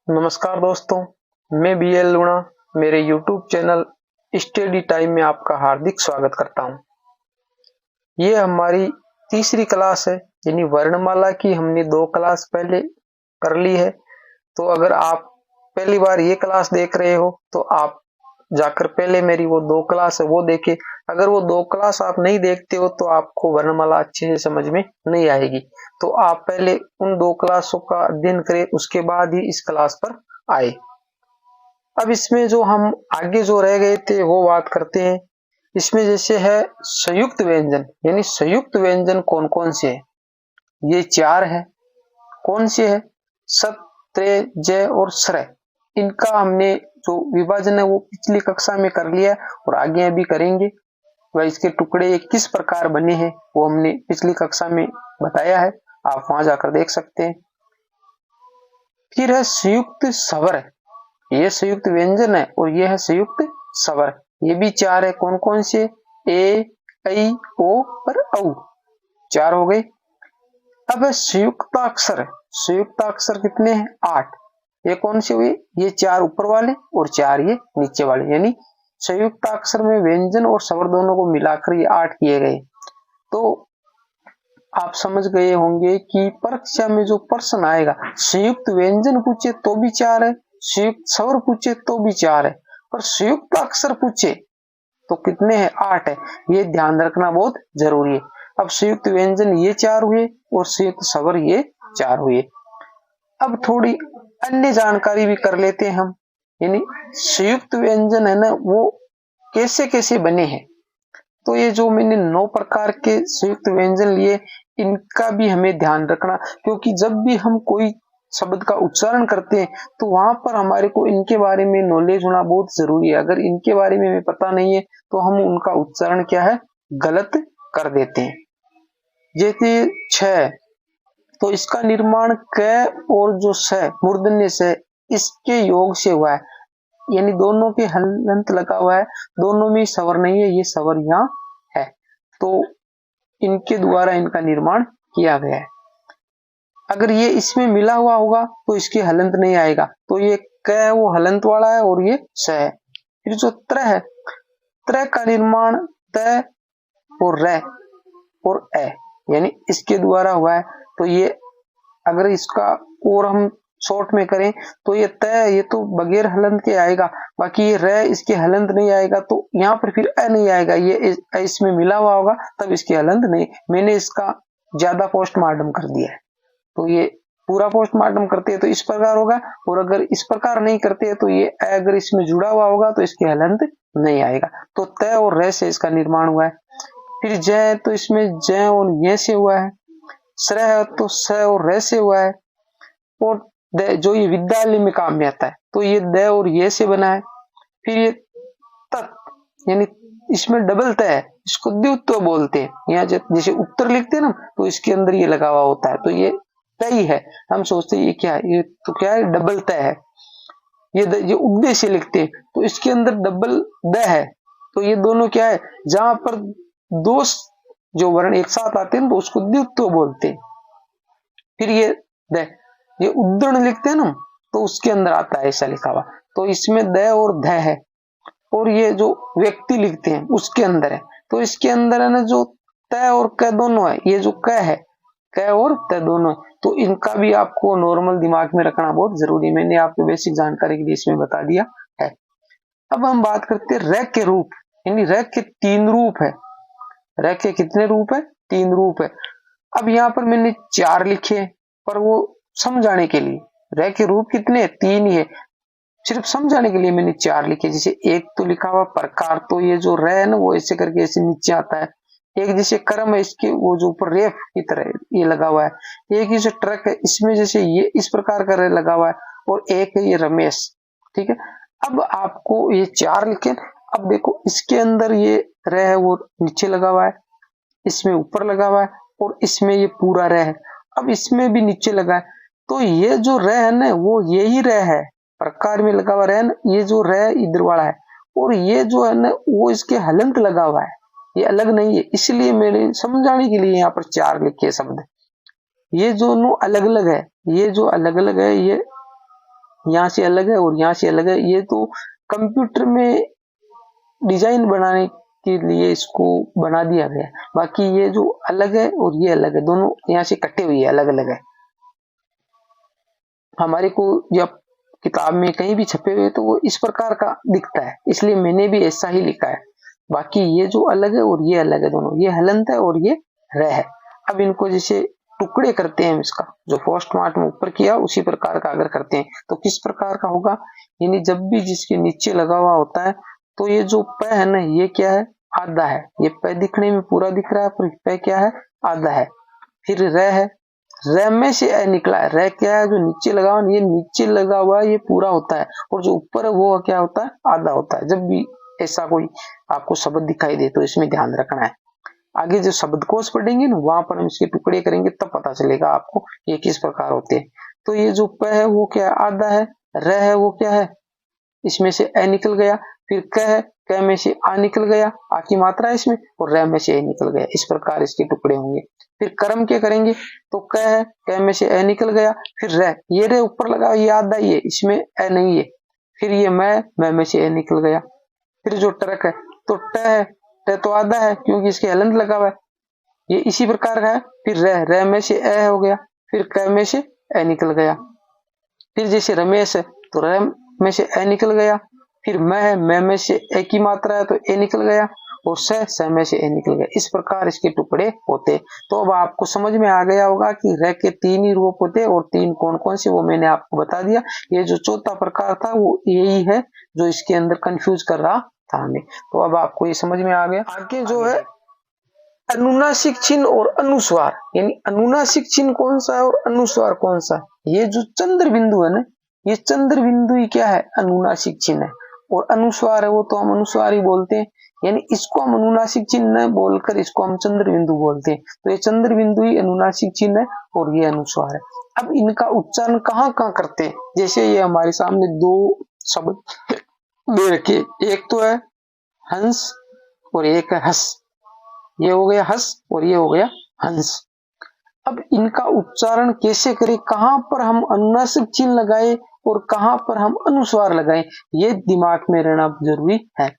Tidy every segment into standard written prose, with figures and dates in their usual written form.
नमस्कार दोस्तों, मैं BL लूणा मेरे YouTube चैनल स्टडी टाइम में आपका हार्दिक स्वागत करता हूं। ये हमारी तीसरी क्लास है, यानी वर्णमाला की हमने 2 क्लास पहले कर ली है। तो अगर आप पहली बार ये क्लास देख रहे हो तो आप जाकर पहले मेरी वो 2 क्लास है वो देखें। अगर वो 2 क्लास आप नहीं देखते हो तो आपको वर्णमाला अच्छे से समझ में नहीं आएगी। तो आप पहले उन 2 क्लासों का अध्ययन करें, उसके बाद ही इस क्लास पर आए। अब इसमें जो हम आगे जो रह गए थे वो बात करते हैं। इसमें जैसे है संयुक्त व्यंजन, यानी संयुक्त व्यंजन कौन कौन से है। ये 4 है। कौन से है? सत, त्रे, जय और श्रय। इनका हमने जो विभाजन है वो पिछली कक्षा में कर लिया और आगे अभी करेंगे। वह इसके टुकड़े किस प्रकार बने हैं वो हमने पिछली कक्षा में बताया है, आप वहां जाकर देख सकते हैं। फिर है संयुक्त स्वर, ये संयुक्त व्यंजन है और ये है संयुक्त स्वर। ये भी 4 है। कौन कौन से? ए, ऐ, ओ और औ। 4 हो गए। अब है संयुक्ताक्षर। संयुक्ताक्षर कितने हैं? 8। ये कौन से हुए? ये 4 ऊपर वाले और 4 ये नीचे वाले, यानी संयुक्ताक्षर में व्यंजन और स्वर दोनों को मिलाकर ये 8 किए गए। तो आप समझ गए होंगे कि परीक्षा में जो प्रश्न आएगा, संयुक्त व्यंजन पूछे तो भी 4 है, संयुक्त स्वर पूछे तो भी 4 है, और संयुक्त अक्षर पूछे तो कितने हैं? 8 है। ये ध्यान रखना बहुत जरूरी है। अब संयुक्त व्यंजन ये 4 हुए और संयुक्त स्वर ये 4 हुए। अब थोड़ी अन्य जानकारी भी कर लेते हैं हम, यानी संयुक्त व्यंजन है ना वो कैसे कैसे बने हैं। तो ये जो मैंने 9 प्रकार के संयुक्त व्यंजन लिए, इनका भी हमें ध्यान रखना, क्योंकि जब भी हम कोई शब्द का उच्चारण करते हैं तो वहां पर हमारे को इनके बारे में नॉलेज होना बहुत जरूरी है। अगर इनके बारे में हमें पता नहीं है तो हम उनका उच्चारण क्या है, गलत कर देते हैं। जैसे 6, तो इसका निर्माण क और जो स, मूर्धन्य से, इसके योग से हुआ है, यानी दोनों के हलंत लगा हुआ है, दोनों में स्वर नहीं है, ये स्वर यहाँ है, तो इनके द्वारा इनका निर्माण किया गया है। अगर ये इसमें मिला हुआ होगा तो इसके हलंत नहीं आएगा, तो ये क है वो हलंत वाला है और ये स है। फिर जो त्र है, त्र का निर्माण त और र और ए, यानी इसके द्वारा हुआ है। तो ये अगर इसका और हम शॉर्ट में करें तो ये तय, ये तो बगैर हलंत के आएगा, बाकी ये र इसके हलंत नहीं आएगा, तो यहाँ पर फिर अ नहीं आएगा, ये इसमें मिला हुआ होगा तब इसके हलंत नहीं। मैंने इसका ज्यादा पोस्टमार्टम कर दिया है, तो ये पूरा पोस्टमार्टम करते हैं तो इस प्रकार होगा, और अगर इस प्रकार नहीं करते हैं तो ये अगर इसमें जुड़ा हुआ होगा तो इसके हलंत नहीं आएगा। तो तय और र से इसका निर्माण हुआ है। फिर जय, तो इसमें जय और ये से हुआ है। श्रय तो स और र से हुआ है। और द, जो ये विद्यालय में काम में आता है, तो ये द और ये से बना है। फिर ये तत्, यानी इसमें डबल त है, इसको द्वित्व बोलते हैं। यहाँ जैसे उत्तर लिखते हैं ना तो इसके अंदर ये लगा हुआ होता है, तो ये तय है। हम सोचते हैं ये क्या है, ये तो क्या है, डबल तय है। ये उद्देश्य लिखते हैं तो इसके अंदर डबल द है, तो ये दोनों क्या है, जहां पर दो जो वर्ण एक साथ आते हैं तो उसको द्वित्व बोलते हैं। फिर ये द, ये उद्धरण लिखते हैं ना तो उसके अंदर आता है ऐसा लिखा हुआ, तो इसमें द और ध है। और ये जो व्यक्ति लिखते हैं उसके अंदर है, तो इसके अंदर है ना जो त और क दोनों है, ये जो क है, क और त दोनों है, तो इनका भी आपको नॉर्मल दिमाग में रखना बहुत जरूरी है। मैंने आपको बेसिक जानकारी के लिए इसमें बता दिया है। अब हम बात करते हैं र के रूप, यानी र के 3 रूप है। र के कितने रूप है? 3 रूप है। अब यहाँ पर मैंने 4 लिखे, पर वो समझाने के लिए, र के रूप कितने? 3 ही है, सिर्फ समझाने के लिए मैंने 4 लिखे। जैसे एक तो लिखा हुआ प्रकार, तो ये जो र है ना वो ऐसे करके ऐसे नीचे आता है। एक जैसे कर्म है, इसके वो जो ऊपर रेफ की तरह ये लगा हुआ है। एक जैसे ट्रक है, इसमें जैसे ये इस प्रकार का रे लगा हुआ है, और एक है ये रमेश। ठीक है, अब आपको ये 4 लिखे। अब देखो इसके अंदर ये र है वो नीचे लगा हुआ है, इसमें ऊपर लगा हुआ है, और इसमें ये पूरा र है, अब इसमें भी नीचे लगा है। तो ये जो र है ना वो यही र है, प्रकार में लगा हुआ है, ये जो र इधर वाला है, और ये जो है ना वो इसके हलंत लगा हुआ है, ये अलग नहीं है। इसलिए मैंने समझाने के लिए यहाँ पर 4 लिखे शब्द। ये दोनों अलग अलग है, ये जो अलग अलग है ये यहाँ से अलग है और यहाँ से अलग है। ये तो कंप्यूटर में डिजाइन बनाने के लिए इसको बना दिया गया, बाकी ये जो अलग है और ये अलग है, दोनों यहाँ से कटे हुए है, अलग अलग है। हमारे को जब किताब में कहीं भी छपे हुए तो वो इस प्रकार का दिखता है, इसलिए मैंने भी ऐसा ही लिखा है। बाकी ये जो अलग है और ये अलग है, दोनों, ये हलंत है और ये र है। अब इनको जैसे टुकड़े करते हैं, इसका जो पोस्टमार्टम ऊपर किया उसी प्रकार का अगर करते हैं तो किस प्रकार का होगा, यानी जब भी जिसके नीचे लगा हुआ होता है तो ये जो प है ना, ये क्या है, आधा है। ये प दिखने में पूरा दिख रहा है पर प क्या है, आधा है। फिर र है, र में से ए निकला है। र क्या है, जो नीचे लगा हुआ, ये नीचे लगा हुआ ये पूरा होता है और जो ऊपर है वो क्या होता है, आधा होता है। जब भी ऐसा कोई आपको शब्द दिखाई दे तो इसमें ध्यान रखना है। आगे जो शब्दकोश पढ़ेंगे ना, वहां पर हम इसके टुकड़े करेंगे तब पता चलेगा आपको ये किस प्रकार होते हैं। तो ये जो प है वो क्या है, आधा है। र है वो क्या है, इसमें से ए निकल गया। फिर क है, क में से आ निकल गया, आ की मात्रा है इसमें, और र में से ए निकल गया। इस प्रकार इसके टुकड़े होंगे। फिर कर्म क्या करेंगे, तो क है, क में से ए निकल गया। फिर र, ये रे ऊपर लगा, ये आधा ही है, इसमें ए नहीं है। फिर ये मैं में से ए निकल गया। फिर जो टरक है, तो ट है, ट तो आधा है क्योंकि इसके हलंत लगा हुआ है, ये इसी प्रकार का है। फिर र में से ए हो गया। फिर क में से ए निकल गया। फिर जैसे रमेश है तो र में से ए निकल गया। फिर मैं है, मैं में से ए की मात्रा है तो ए निकल गया, और स में से ए निकल गया। इस प्रकार इसके टुकड़े होते। तो अब आपको समझ में आ गया होगा कि र के 3 ही रूप होते और 3 कौन कौन से, वो मैंने आपको बता दिया। ये जो चौथा प्रकार था वो यही है जो इसके अंदर कंफ्यूज कर रहा था हमें। तो अब आपको ये समझ में आ गया। आगे जो है अनुनासिक चिन्ह और अनुस्वार, यानी अनुनासिक चिन्ह कौन सा है और अनुस्वार कौन सा है। ये जो चंद्र बिंदु है ना, ये चंद्र बिंदु ही क्या है, अनुनासिक चिन्ह है। और अनुस्वार है वो तो हम अनुस्वार ही बोलते हैं, यानी इसको हम अनुनासिक चिन्ह बोलकर इसको हम चंद्र बिंदु बोलते हैं। तो ये चंद्र बिंदु ही अनुनासिक चिन्ह है और ये अनुस्वार है। अब इनका उच्चारण कहाँ कहाँ करते हैं, जैसे ये हमारे सामने 2 शब्द दे रखे, एक तो है हंस और एक है हस। ये हो गया हस और ये हो गया हंस। अब इनका उच्चारण कैसे करें, कहां पर हम अनुनासिक चिन्ह लगाए और कहां पर हम अनुस्वार लगाए, ये दिमाग में रहना जरूरी है।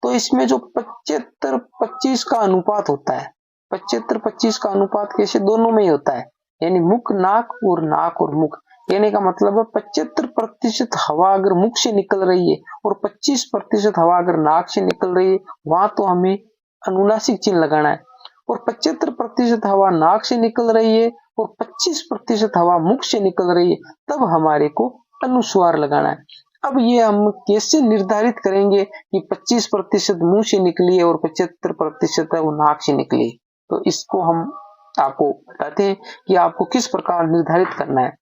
तो इसमें जो 75-25 का अनुपात होता है, 75-25 का अनुपात कैसे, दोनों में ही होता है, यानी मुख नाक और मुख। कहने का मतलब है 75% हवा अगर मुख से निकल रही है और 25% हवा अगर नाक से निकल रही है, वहां तो हमें अनुनासिक चिन्ह लगाना है। और 75% हवा नाक से निकल रही है और 25% हवा मुख से निकल रही है, तब हमारे को अनुस्वार लगाना है। अब ये हम कैसे निर्धारित करेंगे कि 25% मुंह से निकली है और 75% है वो नाक से निकली, तो इसको हम आपको बताते हैं कि आपको किस प्रकार निर्धारित करना है।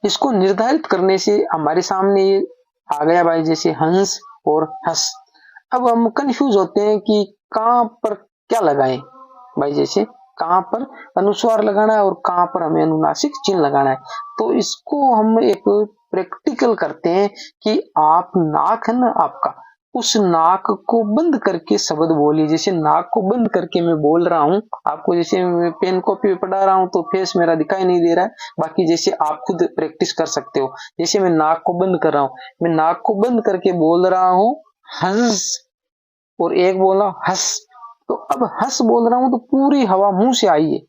इसको निर्धारित करने से हमारे सामने ये आ गया भाई, जैसे हंस और हस। अब हम कंफ्यूज होते हैं कि कहां पर क्या लगाएं भाई, जैसे कहां पर अनुस्वार लगाना है और कहां पर हमें अनुनासिक चिन्ह लगाना है। तो इसको हम एक प्रैक्टिकल करते हैं कि आप नाक है ना आपका, उस नाक को बंद करके शब्द बोलिए। जैसे नाक को बंद करके मैं बोल रहा हूं आपको, जैसे मैं पेन कॉपी पे पढ़ा रहा हूं तो फेस मेरा दिखाई नहीं दे रहा है, बाकी जैसे आप खुद प्रैक्टिस कर सकते हो। जैसे मैं नाक को बंद कर रहा हूं, मैं नाक को बंद करके बोल रहा हूं हंस, और एक बोला हंस। तो अब हंस बोल रहा हूं तो पूरी हवा मुंह से आई है,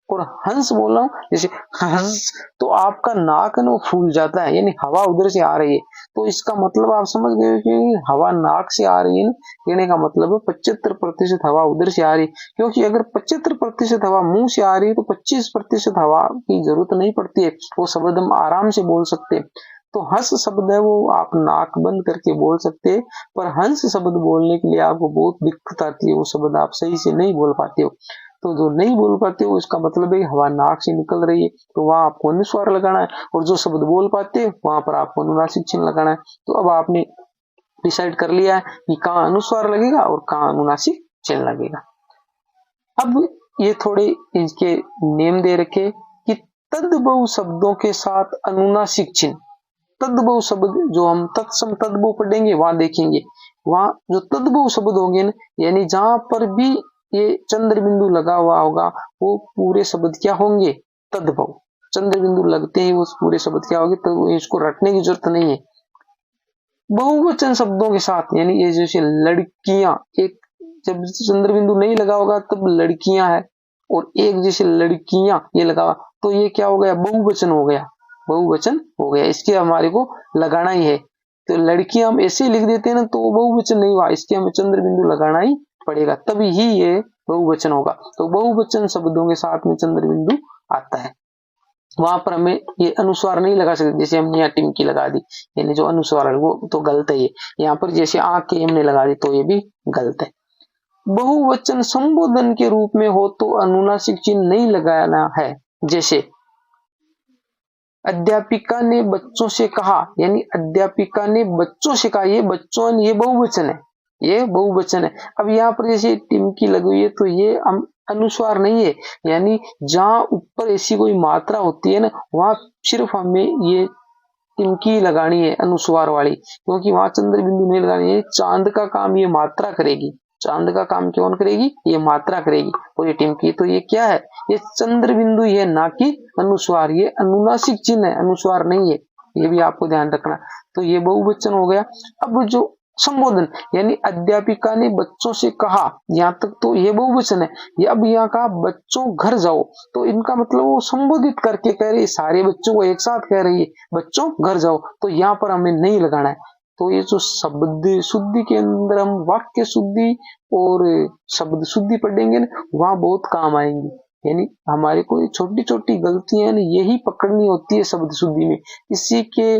और हंस बोल रहा हूं जैसे हंस, तो आपका नाक है ना वो फूल जाता है, यानी हवा उधर से आ रही है। तो इसका मतलब आप समझ गए कि हवा नाक से आ रही है ना, कहने का मतलब है 75% हवा उधर से आ रही है। क्योंकि अगर 75% हवा मुंह से आ रही है तो 25% हवा की जरूरत नहीं पड़ती है, वो शब्द हम आराम से बोल सकते हैं। तो हंस शब्द है वो आप नाक बंद करके बोल सकते हैं, पर हंस शब्द बोलने के लिए आपको बहुत दिक्कत आती है, वो शब्द आप सही से नहीं बोल पाते हो। तो जो नहीं बोल पाते हो इसका मतलब है हवा नाक से निकल रही है, तो वहां आपको अनुस्वार लगाना है, और जो शब्द बोल पाते हैं वहां पर आपको अनुनासिक चिन्ह लगाना है। तो अब आपने डिसाइड कर लिया है कि कहाँ अनुस्वार लगेगा और कहाँ अनुनासिक चिन्ह लगेगा। अब ये थोड़े इनके नेम दे रखे कि तद्भव शब्दों के साथ अनुनासिक चिन्ह। तद्भव शब्द जो हम तत्सम तद्भव पढ़ेंगे वहां देखेंगे, वहां जो तद्भव शब्द होंगे ना, यानी जहां पर भी ये चंद्र बिंदु लगा हुआ होगा वो पूरे शब्द क्या होंगे, तद्भव। चंद्र बिंदु लगते ही उस पूरे शब्द क्या होगी, तो इसको रटने की जरूरत नहीं है। बहुवचन शब्दों के साथ, यानी ये जैसे लड़कियां, एक जब चंद्र बिंदु नहीं लगा होगा तब लड़कियां है, और एक जैसे लड़कियां ये लगा, तो ये क्या हो गया, बहुवचन हो गया, बहुवचन हो गया। इसके हमारे को लगाना ही है। तो लड़कियां हम ऐसे ही लिख देते हैं ना, तो बहुवचन नहीं हुआ, इसके हमें चंद्र बिंदु लगाना ही पड़ेगा, तभी ही ये बहुवचन होगा। तो बहुवचन शब्दों के साथ में चंद्र बिंदु आता है, वहां पर हमें ये अनुस्वार नहीं लगा सकते, जैसे हमने यहाँ टिमकी लगा दी, यानी जो अनुस्वार है वो तो गलत है। ये यहाँ पर जैसे आंख के हमने लगा दी तो ये भी गलत है। बहुवचन संबोधन के रूप में हो तो अनुनासिक चिन्ह नहीं लगाना है, जैसे अध्यापिका ने बच्चों से कहा, यानी अध्यापिका ने बच्चों से कहा, ये बच्चों, ये बहुवचन है, ये बहुवचन है। अब यहाँ पर जैसे टिमकी लगी हुई है तो ये अनुस्वार नहीं है, यानी जहां ऊपर ऐसी कोई मात्रा होती है ना, वहां सिर्फ हमें ये टिमकी लगानी है अनुस्वार वाली, क्योंकि वहां चंद्र बिंदु नहीं लगानी है। चांद का काम ये मात्रा करेगी, चांद का काम कौन करेगी, ये मात्रा करेगी। और ये टिमकी तो ये क्या है, ये चंद्र बिंदु है, ना कि अनुस्वार। ये अनुनासिक चिन्ह है, अनुस्वार नहीं है, ये भी आपको ध्यान रखना। तो ये बहुवचन हो गया। अब जो संबोधन, यानी अध्यापिका ने बच्चों से कहा, यहाँ तक तो ये बहुवचन है। ये अब यहाँ कहा बच्चों घर जाओ, तो इनका मतलब वो संबोधित करके कह रही है, सारे बच्चों को एक साथ कह रही है बच्चों घर जाओ, तो यहाँ पर हमें नहीं लगाना है। तो ये जो शब्द शुद्धि के अंदर हम वाक्य शुद्धि और शब्द शुद्धि पढ़ेंगे ना, वहां बहुत काम आएंगी। यानी हमारे को छोटी छोटी गलतियां यही पकड़नी होती है शब्द शुद्धि में, इसी के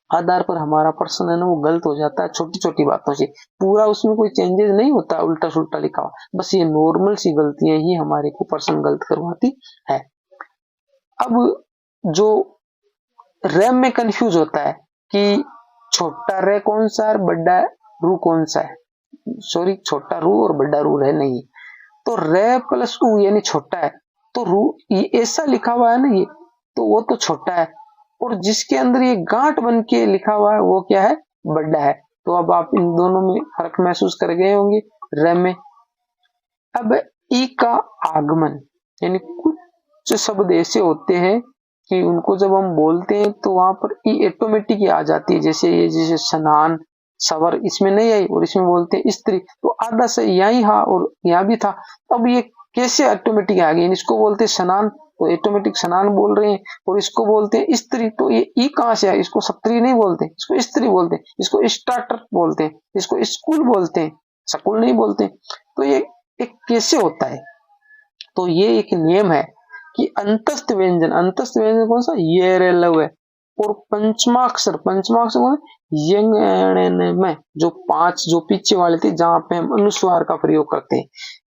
आधार पर हमारा प्रश्न है ना वो गलत हो जाता है, छोटी छोटी बातों से। पूरा उसमें कोई चेंजेस नहीं होता, उल्टा सुल्टा लिखा हुआ, बस ये नॉर्मल सी गलतियां ही हमारे को प्रश्न गलत करवाती है। अब जो रैम में कंफ्यूज होता है कि छोटा रे कौन सा है, बड़ा रू कौन सा है, सॉरी छोटा रू और बड़ा रू है नहीं, तो रे प्लस ऊ यानी छोटा है, तो रू ये ऐसा लिखा हुआ है ना, ये तो वो तो छोटा है, और जिसके अंदर ये गांठ बन के लिखा हुआ है वो क्या है, बड़ा है। तो अब आप इन दोनों में फर्क महसूस कर गए होंगे रे में। अब ई का आगमन, यानी कुछ शब्द ऐसे होते हैं कि उनको जब हम बोलते हैं तो वहां पर ई ऑटोमेटिक ही आ जाती है, जैसे ये जैसे स्नान सवर इसमें नहीं आई और इसमें बोलते हैं स्त्री, तो आधा से यही हा और यहाँ भी था। अब ये कैसे ऑटोमेटिक आ गई, इसको बोलते हैं स्नान तो ऑटोमेटिक स्नान बोल रहे हैं, और इसको बोलते हैं स्त्री, तो ये ई कहां से आया, इसको सत्री नहीं बोलते, इसको स्त्री बोलते हैं, इसको स्टार्टर बोलते हैं, इसको स्कूल बोलते हैं, स्कूल नहीं बोलते। तो ये एक कैसे होता है, तो ये एक नियम है कि अंतस्थ व्यंजन, अंतस्थ व्यंजन कौन सा, ये रे लव है, और पंचमाक्षर, पंचमाक्षर कौन यंग में जो पांच जो पीछे वाले थे जहां पे हम अनुस्वार का प्रयोग करते हैं,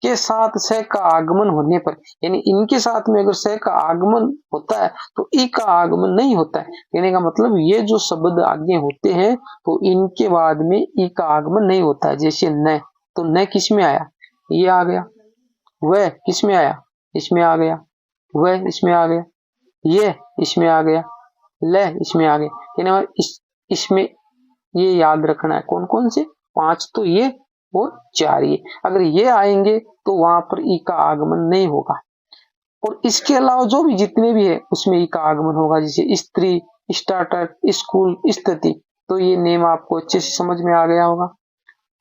के साथ स का आगमन होने पर, यानी इनके साथ में अगर स का आगमन होता है तो ई का आगमन नहीं होता है। कहने का मतलब ये जो शब्द आगे होते हैं तो इनके बाद में ई का आगमन नहीं होता है। जैसे न, तो न किस में आया, ये आ गया, वह किस में आया, इसमें आ गया, वह इसमें आ गया, ये इसमें आ गया, ले इसमें आ गया। इसमें ये याद रखना है कौन कौन से, पांच तो ये और चार ये, अगर ये आएंगे तो वहां पर ई का आगमन नहीं होगा। और इसके अलावा जो भी जितने भी है उसमें ई का आगमन होगा, जैसे स्त्री, स्टार्टर, स्कूल, स्थिति। तो ये नेम आपको अच्छे से समझ में आ गया होगा।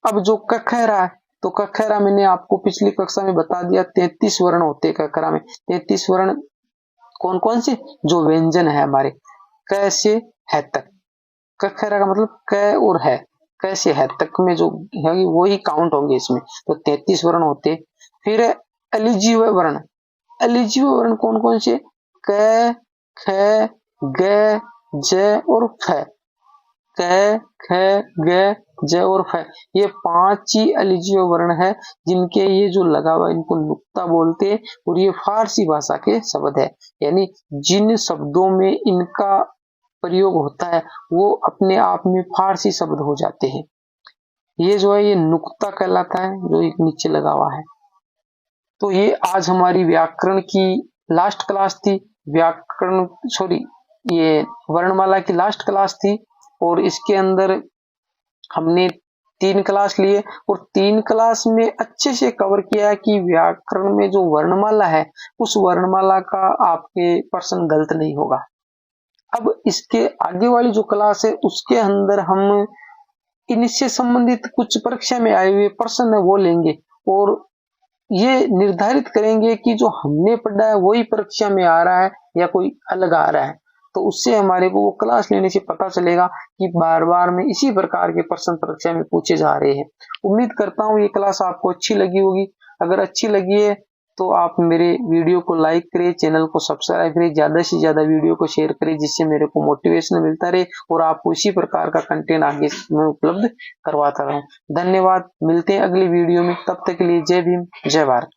अब जो कखरा है, तो कखरा मैंने आपको पिछली कक्षा में बता दिया 33 वर्ण होते हैं कखरा में। 33 वर्ण कौन कौन से, जो व्यंजन है हमारे क से है तक, कखरा का मतलब क और है, कैसे है तक में जो है वो ही काउंट होंगे इसमें। तो 33 वर्ण होते। फिर एलिजिव वर्ण, एलिजिव वर्ण कौन कौन से, क, ख, ग, ज और फ, क, ख, ग, ज और फ, ये पांच ही एलिजिव वर्ण है जिनके ये जो लगा हुआ इनको नुक्ता बोलते हैं, और ये फारसी भाषा के शब्द है। यानी जिन शब्दों में इनका प्रयोग होता है वो अपने आप में फारसी शब्द हो जाते हैं। ये जो है ये नुक्ता कहलाता है, जो एक नीचे लगा हुआ है। तो ये आज हमारी व्याकरण की लास्ट क्लास थी, व्याकरण सॉरी ये वर्णमाला की लास्ट क्लास थी, और इसके अंदर हमने 3 क्लास लिए और 3 क्लास में अच्छे से कवर किया है कि व्याकरण में जो वर्णमाला है उस वर्णमाला का आपके प्रश्न गलत नहीं होगा। अब इसके आगे वाली जो क्लास है उसके अंदर हम इनसे संबंधित कुछ परीक्षा में आए हुए प्रश्न है वो लेंगे और ये निर्धारित करेंगे कि जो हमने पढ़ा है वही परीक्षा में आ रहा है या कोई अलग आ रहा है। तो उससे हमारे को वो क्लास लेने से पता चलेगा कि बार बार में इसी प्रकार के प्रश्न परीक्षा में पूछे जा रहे हैं। उम्मीद करता हूँ ये क्लास आपको अच्छी लगी होगी। अगर अच्छी लगी है तो आप मेरे वीडियो को लाइक करें, चैनल को सब्सक्राइब करें, ज्यादा से ज्यादा वीडियो को शेयर करें जिससे मेरे को मोटिवेशन मिलता रहे और आपको इसी प्रकार का कंटेंट आगे मैं उपलब्ध करवाता रहूं। धन्यवाद, मिलते हैं अगली वीडियो में, तब तक के लिए जय भीम, जय भारत।